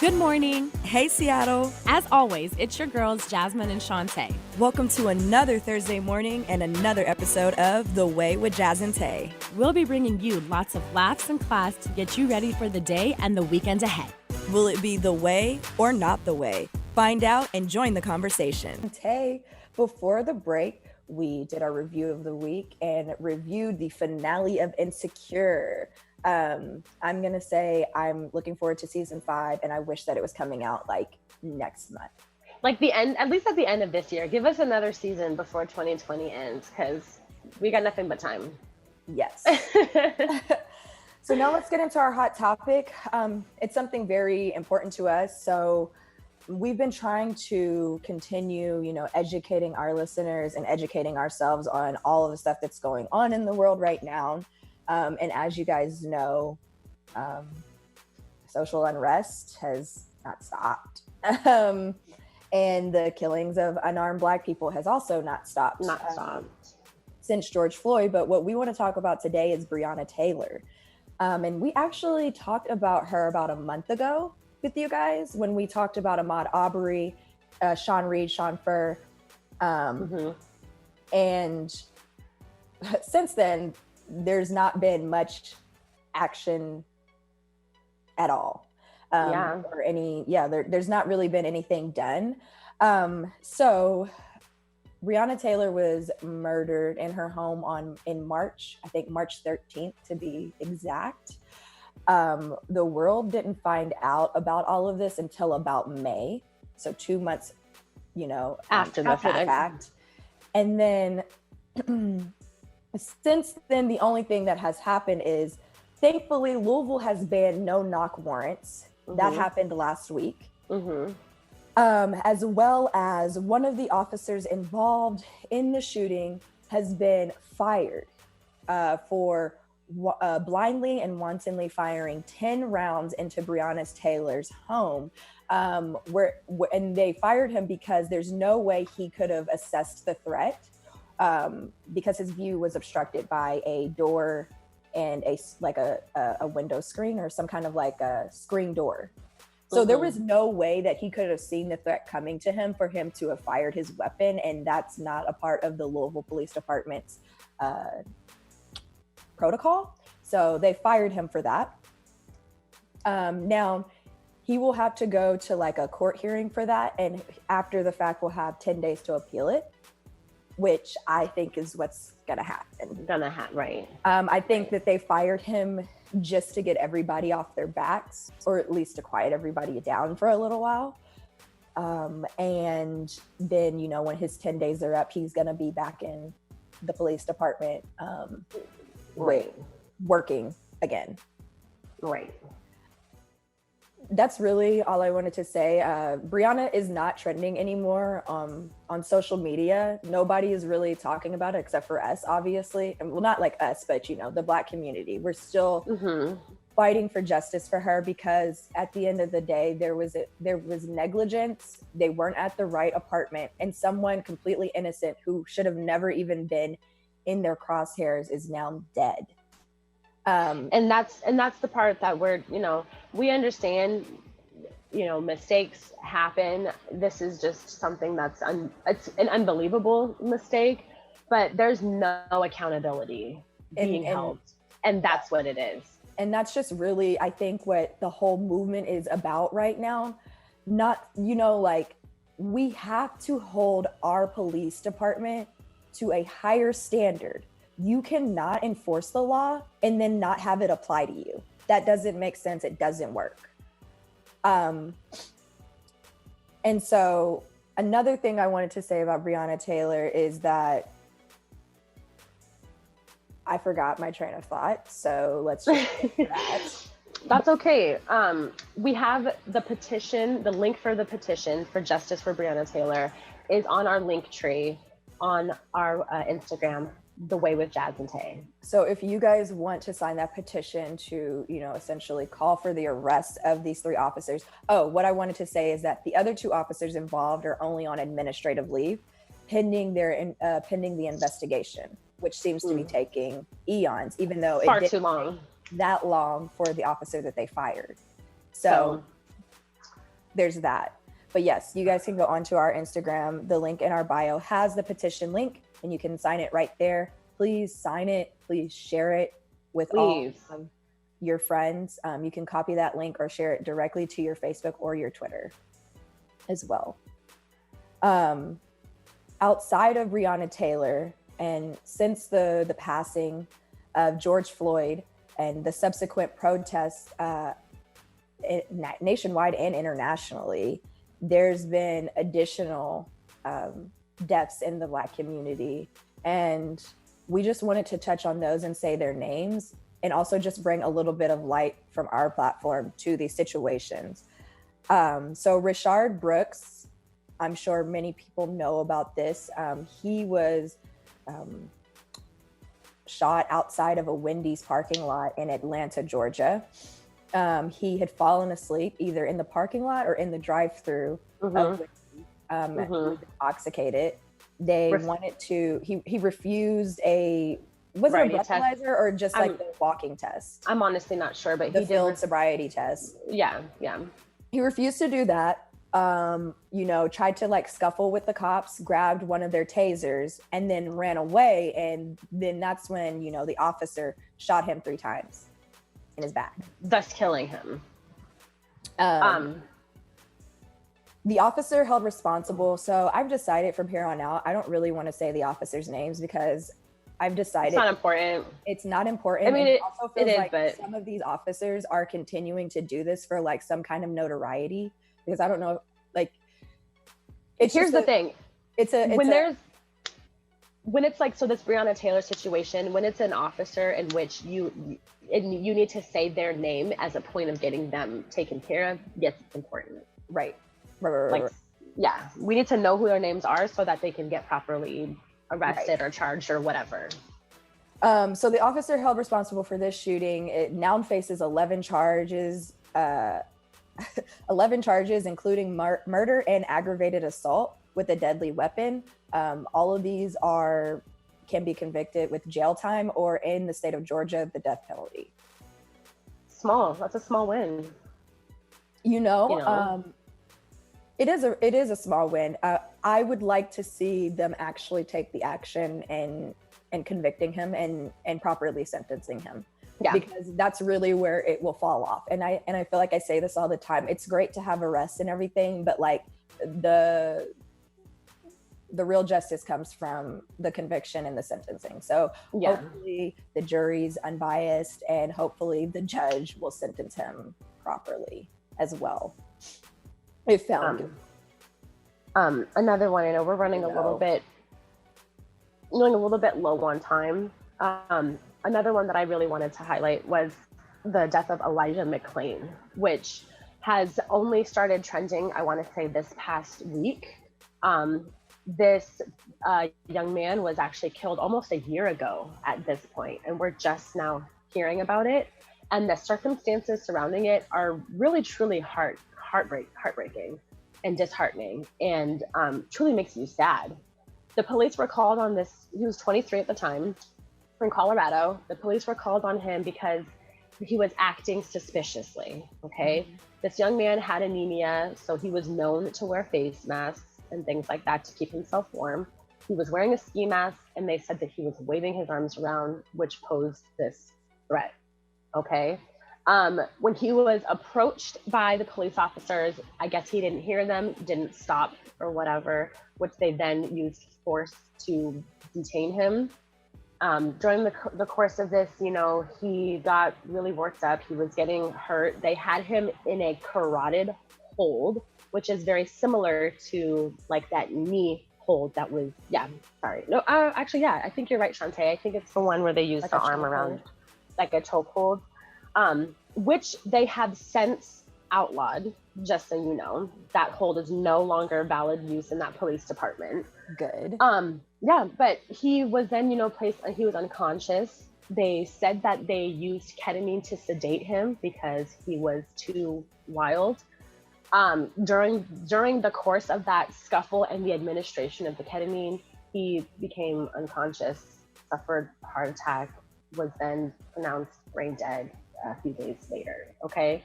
Good morning. Hey, Seattle. As always, it's your girls, Jasmine and Shantae. Welcome to another Thursday morning and another episode of The Way with Jazz and Tay. We'll be bringing you lots of laughs and class to get you ready for the day and the weekend ahead. Will it be the way or not the way? Find out and join the conversation. Tay, before the break, we did our review of the week and reviewed the finale of Insecure. I'm going to say I'm looking forward to season 5, and I wish that it was coming out like next month. Like the end, at least at the end of this year. Give us another season before 2020 ends, because we got nothing but time. Yes. So now let's get into our hot topic. It's something very important to us. So we've been trying to continue, educating our listeners and educating ourselves on all of the stuff that's going on in the world right now. And as you guys know, social unrest has not stopped. And the killings of unarmed Black people has also not stopped. Since George Floyd. But what we want to talk about today is Breonna Taylor. And we actually talked about her about a month ago with you guys when we talked about Ahmaud Arbery, Sean Reed, Sean Furr. And since then, there's not been much action at all. There's not really been anything done. So Breonna Taylor was murdered in her home in March, I think March 13th to be exact. The world didn't find out about all of this until about May. So 2 months, after the fact. And then since then, the only thing that has happened is, thankfully, Louisville has banned no-knock warrants. That happened last week. As well as one of the officers involved in the shooting has been fired for blindly and wantonly firing 10 rounds into Breonna Taylor's home. And they fired him because there's no way he could have assessed the threat. Because his view was obstructed by a door and a window screen or some kind of like a screen door. So there was no way that he could have seen the threat coming to him for him to have fired his weapon. And that's not a part of the Louisville Police Department's protocol. So they fired him for that. Now he will have to go to like a court hearing for that. And after the fact, will have 10 days to appeal it, which I think is what's gonna happen. Right. I think that they fired him just to get everybody off their backs, or at least to quiet everybody down for a little while. And then, when his 10 days are up, he's gonna be back in the police department, working again. Right. That's really all I wanted to say. Breonna is not trending anymore on social media. Nobody is really talking about it except for us, obviously. And well, not like us, but the Black community. We're still fighting for justice for her, because at the end of the day, there was negligence. They weren't at the right apartment, and someone completely innocent who should have never even been in their crosshairs is now dead. And that's the part that we understand, mistakes happen. This is just something that's it's an unbelievable mistake, but there's no accountability being held. And that's what it is. And that's just really, I think, what the whole movement is about right now. Not, we have to hold our police department to a higher standard. You cannot enforce the law and then not have it apply to you. That doesn't make sense. It doesn't work. And so another thing I wanted to say about Breonna Taylor is that I forgot my train of thought. So let's just get to that. That's okay. We have the petition, the link for the petition for justice for Breonna Taylor is on our link tree on our Instagram, The Way with Jazz and Tay. So if you guys want to sign that petition to, essentially call for the arrest of these 3 officers. Oh, what I wanted to say is that the other 2 officers involved are only on administrative leave pending the investigation, which seems to be taking eons, even though it far too long. That long for the officer that they fired. So there's that. But yes, you guys can go onto our Instagram. The link in our bio has the petition link, and you can sign it right there. Please sign it. Please share it with all of your friends. You can copy that link or share it directly to your Facebook or your Twitter as well. Outside of Breonna Taylor, and since the passing of George Floyd and the subsequent protests nationwide and internationally, there's been additional deaths in the Black community. And we just wanted to touch on those and say their names, and also just bring a little bit of light from our platform to these situations. So Rayshard Brooks, I'm sure many people know about this. He was shot outside of a Wendy's parking lot in Atlanta, Georgia. He had fallen asleep either in the parking lot or in the drive-through of Wendy's. He was intoxicated. They wanted to, he refused was it a breathalyzer or just like the walking test? I'm honestly not sure, but the field sobriety test. Yeah. He refused to do that. Tried to like scuffle with the cops, grabbed one of their tasers, and then ran away. And then that's when, the officer shot him 3 times in his back, thus killing him. The officer held responsible. So I've decided from here on out, I don't really want to say the officers' names because I've decided it's not important. It's not important. I mean, it also feels like but some of these officers are continuing to do this for like some kind of notoriety, because I don't know, like, here's the thing. When it's like, so this Breonna Taylor situation, when it's an officer in which you need to say their name as a point of getting them taken care of, yes, it's important. Right. Yeah, we need to know who their names are so that they can get properly arrested or charged or whatever. So the officer held responsible for this shooting, it now faces 11 charges, 11 charges, including murder and aggravated assault with a deadly weapon. All of these can be convicted with jail time, or in the state of Georgia, the death penalty. That's a small win. It is a small win. I would like to see them actually take the action and convicting him and properly sentencing him. Yeah. Because that's really where it will fall off. And I feel like I say this all the time. It's great to have arrests and everything, but like the real justice comes from the conviction and the sentencing. So hopefully the jury's unbiased, and hopefully the judge will sentence him properly as well. If found. Another one, I know we're running a little bit low on time. Another one that I really wanted to highlight was the death of Elijah McClain, which has only started trending, I want to say, this past week. This young man was actually killed almost a year ago at this point, and we're just now hearing about it. And the circumstances surrounding it are really, truly heartbreaking and disheartening, and truly makes you sad. The police were called on this. He was 23 at the time, from Colorado. The police were called on him because he was acting suspiciously. Okay. This young man had anemia, so he was known to wear face masks and things like that to keep himself warm. He was wearing a ski mask, and they said that he was waving his arms around, which posed this threat. Okay. When he was approached by the police officers, I guess he didn't hear them, didn't stop or whatever, which they then used force to detain him. During the course of this, he got really worked up. He was getting hurt. They had him in a carotid hold, which is very similar to like that knee hold that was, I think you're right, Shantae. I think it's the one where they use like the arm around, like a chokehold, which they have since outlawed, just so you know. That hold is no longer valid use in that police department. Good. But he was then, placed, he was unconscious. They said that they used ketamine to sedate him because he was too wild. During the course of that scuffle and the administration of the ketamine, he became unconscious, suffered a heart attack, was then pronounced brain dead a few days later. Okay.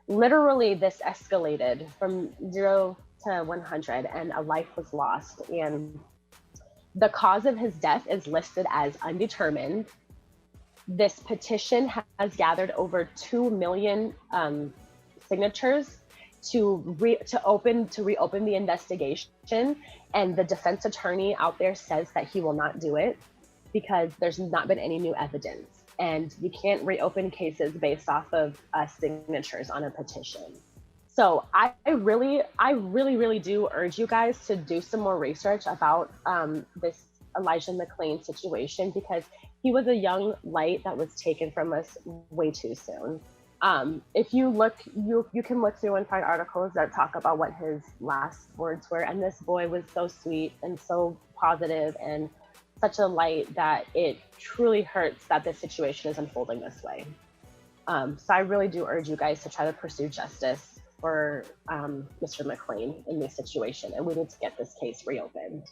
literally this escalated from 0 to 100 and a life was lost. And the cause of his death is listed as undetermined. This petition has gathered over 2 million signatures to reopen the investigation, and the defense attorney out there says that he will not do it because there's not been any new evidence, and you can't reopen cases based off of signatures on a petition. So I really do urge you guys to do some more research about this Elijah McClain situation, because he was a young light that was taken from us way too soon. If you look, you can look through and find articles that talk about what his last words were. And this boy was so sweet and so positive and such a light that it truly hurts that this situation is unfolding this way. So I really do urge you guys to try to pursue justice for Mr. McClain in this situation, and we need to get this case reopened.